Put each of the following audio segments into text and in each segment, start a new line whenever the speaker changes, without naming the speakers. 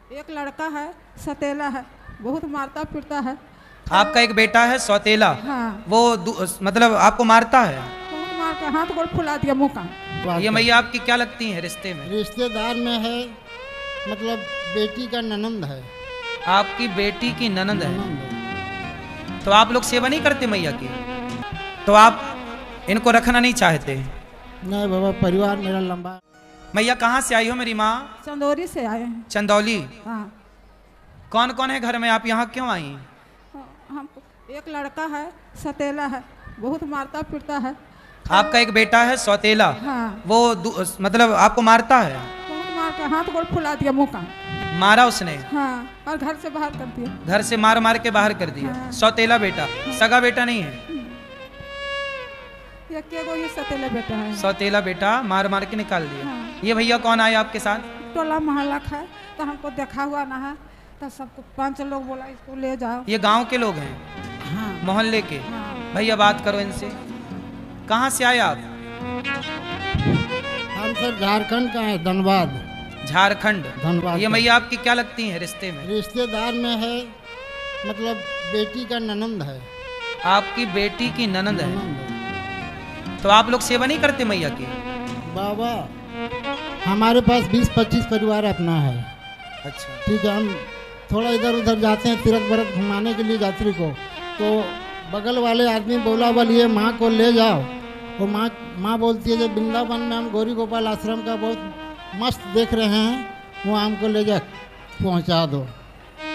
एक लड़का है, सतेला है, बहुत मारता पीटता है।
आपका एक बेटा है सौतेला,
हाँ,
वो मतलब आपको मारता है।
बहुत मार के हाथ गोड़ फुला दिया मुँह का।
ये मैया आपकी क्या लगती है रिश्ते में?
रिश्तेदार में है, मतलब बेटी का ननंद है।
आपकी बेटी की ननंद है।
ननंद है।
तो आप लोग सेवा नहीं करते मैया की? तो आप इनको रखना नहीं चाहते?
नहीं बाबा, परिवार मेरा लंबा है।
मैया कहाँ से आई हो मेरी माँ?
चंदौरी से आए हैं।
चंदौली।
हाँ,
कौन कौन है घर में? आप यहाँ क्यों आई?
हम एक लड़का है, सतेला है, बहुत मारता पीटता है।
आपका एक बेटा है सौतेला,
हाँ,
वो मतलब आपको मारता है।
बहुत मार के हाथ गोड़ फुला दिया मुँह का।
मारा उसने?
हाँ, और घर से बाहर कर दिया।
घर से मार मार के बाहर कर दिया।
हाँ।
सौतेला बेटा, सगा बेटा नहीं है।
ये के गो ये सतेला बेटा है।
सौतेला बेटा मार मार के निकाल दिया।
हाँ।
ये भैया कौन आए आपके साथ?
टोला मोहल्ला का है, तो हमको देखा हुआ ना है, तो सबको 5 लोग बोला इसको ले जाओ।
ये गांव के लोग हैं,
हाँ,
मोहल्ले के।
हाँ,
भैया बात करो इनसे। कहाँ से आए आप?
हम सर झारखंड का है, धनबाद।
झारखंड।
धनबाद
ये
का।
मैया आपकी क्या लगती है रिश्ते में?
रिश्तेदार में है, मतलब बेटी का ननंद है।
आपकी बेटी की ननंद है।
ननंद है।
तो आप लोग सेवा नहीं करते मैया की?
बाबा हमारे पास 20-25 परिवार अपना है।
अच्छा।
ठीक है, हम थोड़ा इधर उधर जाते हैं तीर्थ व्रत घुमाने के लिए यात्री को, तो बगल वाले आदमी बोला बोलिए माँ को ले जाओ। वो माँ बोलती है जब वृंदावन में हम गौरी गोपाल आश्रम का बहुत मस्त देख रहे हैं, वो हमको ले जा पहुँचा दो।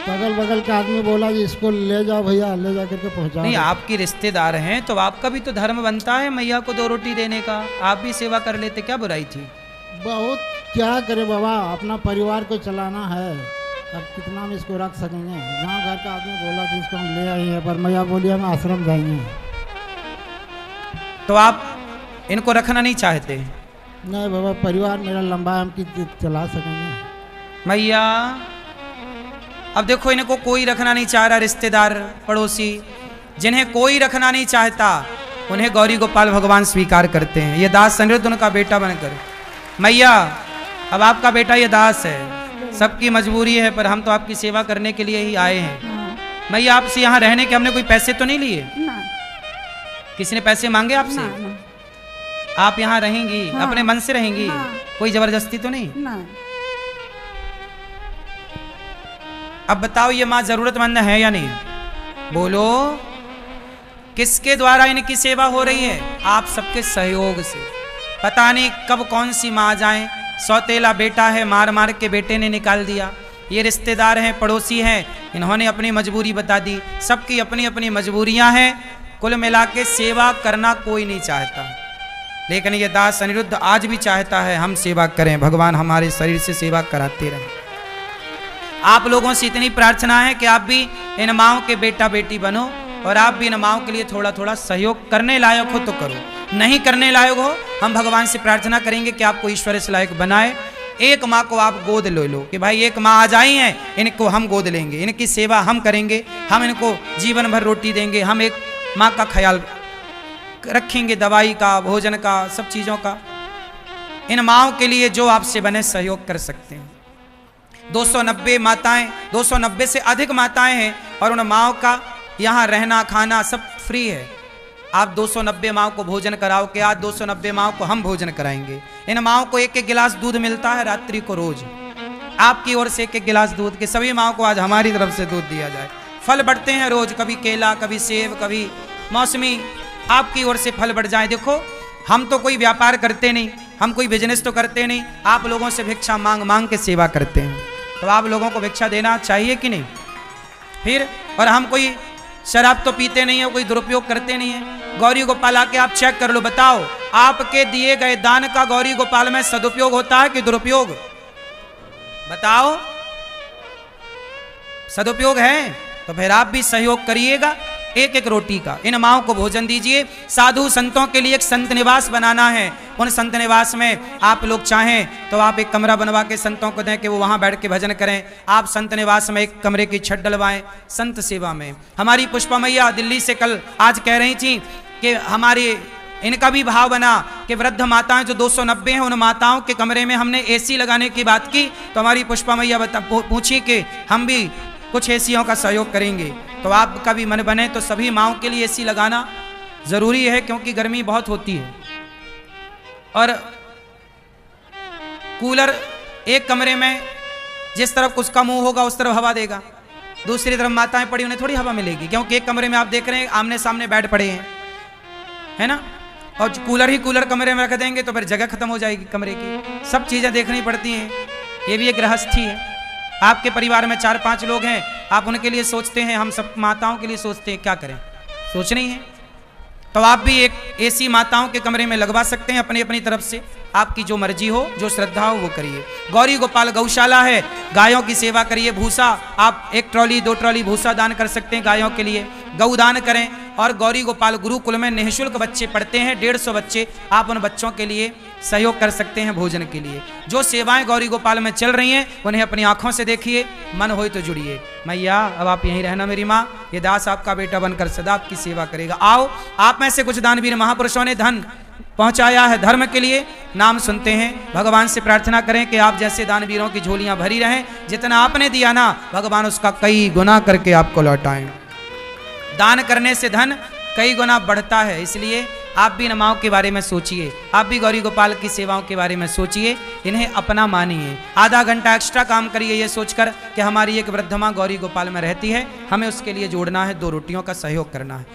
तो अगल बगल का आदमी बोला जी इसको ले जाओ भैया, ले जा करके पहुँचा
नहीं,
दो।
आपकी रिश्तेदार हैं तो आपका भी तो धर्म बनता है मैया को 2 रोटी देने का। आप भी सेवा कर लेते, क्या बुराई थी?
बहुत क्या करे बाबा, अपना परिवार को चलाना है, अब कितना हम इसको रख सकेंगे। गाँव घर का आदमी बोला कि इसको हम ले आई हैं, पर मैया बोली हम आश्रम जाएंगे।
तो आप इनको रखना नहीं चाहते?
नहीं बाबा, परिवार मेरा लंबा है, हम कि चला सकेंगे।
मैया अब देखो, इनको कोई रखना नहीं चाह रहा, रिश्तेदार पड़ोसी जिन्हें कोई रखना नहीं चाहता उन्हें गौरी गोपाल भगवान स्वीकार करते हैं। ये दास अनिरुद्ध उनका बेटा बनकर। मैया अब आपका बेटा ये दास है, सबकी मजबूरी है, पर हम तो आपकी सेवा करने के लिए ही आए हैं।
हाँ,
मैया आपसे यहाँ रहने के हमने कोई पैसे तो नहीं लिए?
ना,
किसी ने पैसे मांगे आपसे?
ना, ना,
आप यहाँ रहेंगी?
हाँ।
अपने मन से रहेंगी?
हाँ।
कोई जबरदस्ती तो नहीं?
ना।
अब बताओ ये माँ जरूरतमंद है या नहीं? बोलो, किसके द्वारा इनकी सेवा हो रही है? आप सबके सहयोग से। पता नहीं कब कौन सी माँ आ जाए। सौतेला बेटा है, मार मार के बेटे ने निकाल दिया। ये रिश्तेदार हैं, पड़ोसी हैं, इन्होंने अपनी मजबूरी बता दी। सबकी अपनी अपनी मजबूरियां हैं। कुल मिला के सेवा करना कोई नहीं चाहता, लेकिन ये दास अनिरुद्ध आज भी चाहता है हम सेवा करें। भगवान हमारे शरीर से सेवा कराते रहें। आप लोगों से इतनी प्रार्थना है कि आप भी इन माओं के बेटा बेटी बनो, और आप भी इन माओं के लिए थोड़ा थोड़ा सहयोग करने लायक हो तो करो, नहीं करने लायक हो हम भगवान से प्रार्थना करेंगे कि आपको ईश्वर इस लायक बनाए। एक माँ को आप गोद ले लो कि भाई एक माँ आ जाई हैं, इनको हम गोद लेंगे, इनकी सेवा हम करेंगे, हम इनको जीवन भर रोटी देंगे, हम एक माँ का ख्याल रखेंगे, दवाई का, भोजन का, सब चीज़ों का। इन माँओं के लिए जो आपसे बने सहयोग कर सकते हैं। 290 माताएं, 290 से अधिक माताएं हैं, और उन माँओं का यहाँ रहना खाना सब फ्री है। आप 290 माँओं को भोजन कराओ कि आज 290 माँओं को हम भोजन कराएंगे। इन माँओं को एक एक गिलास दूध मिलता है रात्रि को रोज, आपकी ओर से एक एक गिलास दूध के सभी माँओं को आज हमारी तरफ से दूध दिया जाए। फल बढ़ते हैं रोज, कभी केला, कभी सेब, कभी मौसमी, आपकी ओर से फल बढ़ जाए। देखो हम तो कोई व्यापार करते नहीं, हम कोई बिजनेस तो करते नहीं, आप लोगों से भिक्षा मांग मांग के सेवा करते हैं, तो आप लोगों को भिक्षा देना चाहिए कि नहीं? फिर और हम कोई शराब तो पीते नहीं है, कोई दुरुपयोग करते नहीं है। गौरी गोपाल आके आप चेक कर लो, बताओ आपके दिए गए दान का गौरी गोपाल में सदुपयोग होता है कि दुरुपयोग? बताओ, सदुपयोग है तो फिर आप भी सहयोग करिएगा। एक एक रोटी का इन माओं को भोजन दीजिए। साधु संतों के लिए एक संत निवास बनाना है, उन संत निवास में आप लोग चाहें तो आप एक कमरा बनवा के संतों को दें कि वो वहाँ बैठ के भजन करें। आप संत निवास में एक कमरे की छत डलवाएं संत सेवा में। हमारी पुष्पा मैया दिल्ली से कल आज कह रही थी कि हमारी इनका भी भाव बना कि वृद्ध माताएं जो 290 हैं, उन माताओं के कमरे में हमने एसी लगाने की बात की, तो हमारी पुष्पा मैया पूछी कि हम भी कुछ एसीयों का सहयोग करेंगे। तो आपका भी मन बने तो सभी माओं के लिए एसी लगाना जरूरी है, क्योंकि गर्मी बहुत होती है। और कूलर एक कमरे में जिस तरफ उसका मुंह होगा उस तरफ हवा देगा, दूसरी तरफ माताएं पड़ी उन्हें थोड़ी हवा मिलेगी, क्योंकि एक कमरे में आप देख रहे हैं आमने सामने बेड पड़े हैं, है ना। और कूलर ही कूलर कमरे में रख देंगे तो फिर जगह खत्म हो जाएगी कमरे की, सब चीजें देखनी पड़ती हैं। ये भी एक गृहस्थी है। आपके परिवार में 4-5 लोग हैं, आप उनके लिए सोचते हैं, हम सब माताओं के लिए सोचते हैं, क्या करें, सोचना ही है। तो आप भी एक एसी माताओं के कमरे में लगवा सकते हैं अपनी अपनी तरफ से, आपकी जो मर्जी हो, जो श्रद्धा हो वो करिए। गौरी गोपाल गौशाला है, गायों की सेवा करिए। भूसा आप 1 ट्रॉली 2 ट्रॉली भूसा दान कर सकते हैं गायों के लिए, गौदान करें। और गौरी गोपाल गुरुकुल में निःशुल्क बच्चे पढ़ते हैं, 150 बच्चे, आप उन बच्चों के लिए सहयोग कर सकते हैं भोजन के लिए। जो सेवाएं गौरी गोपाल में चल रही हैं उन्हें अपनी आंखों से देखिए, मन हो तो जुड़िए। मैया अब आप यहीं रहना मेरी माँ, ये दास आपका बेटा बनकर सदा आपकी सेवा करेगा। आओ, आप में से कुछ दानवीर महापुरुषों ने धन पहुंचाया है धर्म के लिए, नाम सुनते हैं। भगवान से प्रार्थना करें कि आप जैसे दानवीरों की झोलियां भरी रहें, जितना आपने दिया ना भगवान उसका कई गुना करके आपको लौटाएं। दान करने से धन कई गुना बढ़ता है, इसलिए आप भी नमाओं के बारे में सोचिए, आप भी गौरी गोपाल की सेवाओं के बारे में सोचिए, इन्हें अपना मानिए। आधा घंटा एक्स्ट्रा काम करिए ये सोचकर कि हमारी एक वृद्ध माँ गौरी गोपाल में रहती है, हमें उसके लिए जोड़ना है, 2 रोटियों का सहयोग करना है।